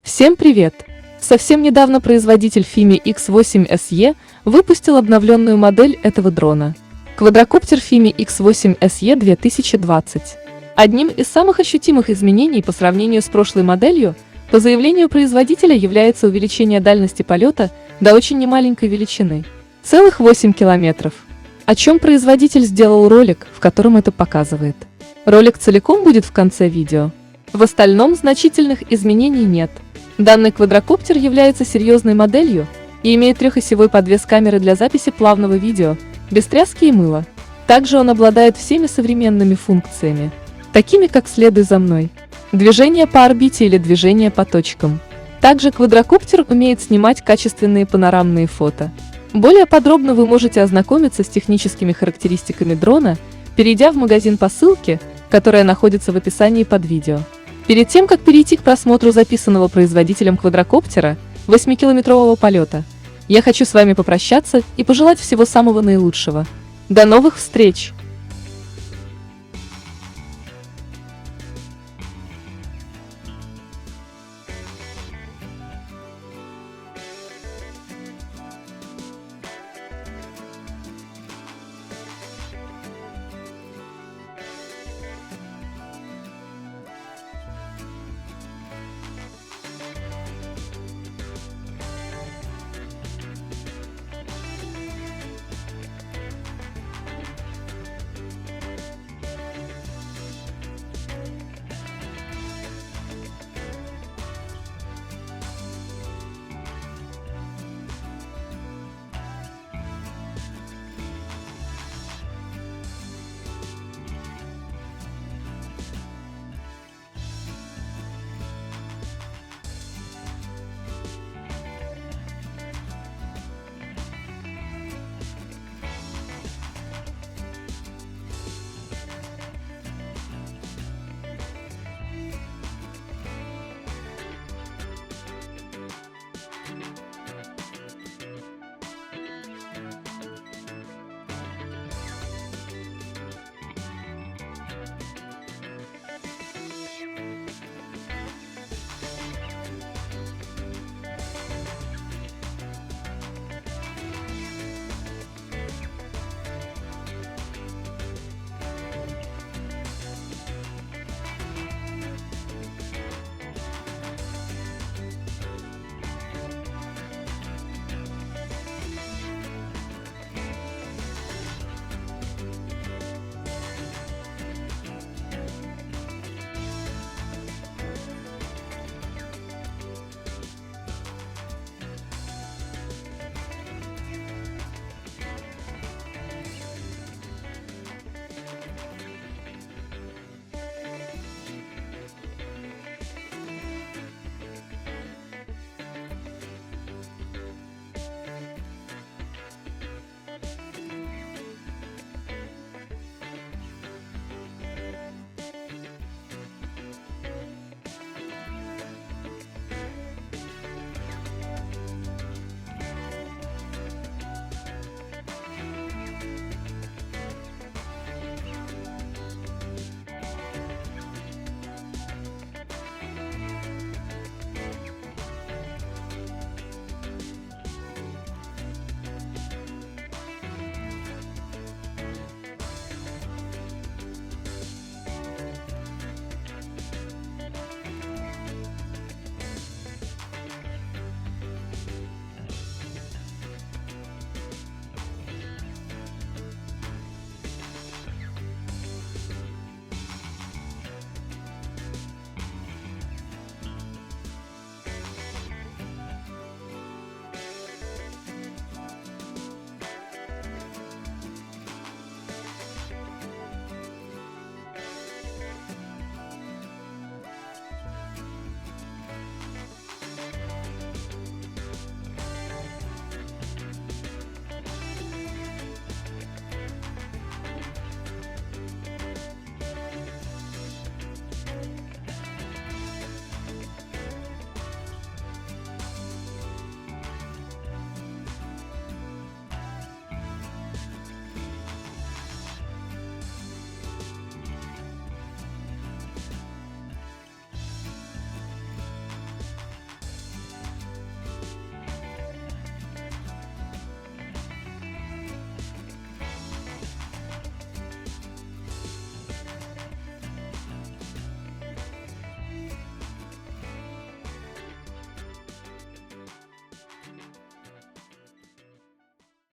Всем привет! Совсем недавно производитель FIMI X8 SE выпустил обновленную модель этого дрона. Квадрокоптер FIMI X8 SE 2020. Одним из самых ощутимых изменений по сравнению с прошлой моделью, по заявлению производителя, является увеличение дальности полета до очень немаленькой величины – целых 8 километров. О чем производитель сделал ролик, в котором это показывает. Ролик целиком будет в конце видео. В остальном значительных изменений нет. Данный квадрокоптер является серьезной моделью и имеет трехосевой подвес камеры для записи плавного видео, без тряски и мыла. Также он обладает всеми современными функциями, такими как «Следуй за мной», движение по орбите или движение по точкам. Также квадрокоптер умеет снимать качественные панорамные фото. Более подробно вы можете ознакомиться с техническими характеристиками дрона, перейдя в магазин по ссылке, которая находится в описании под видео. Перед тем, как перейти к просмотру записанного производителем квадрокоптера 8-километрового полета, я хочу с вами попрощаться и пожелать всего самого наилучшего. До новых встреч!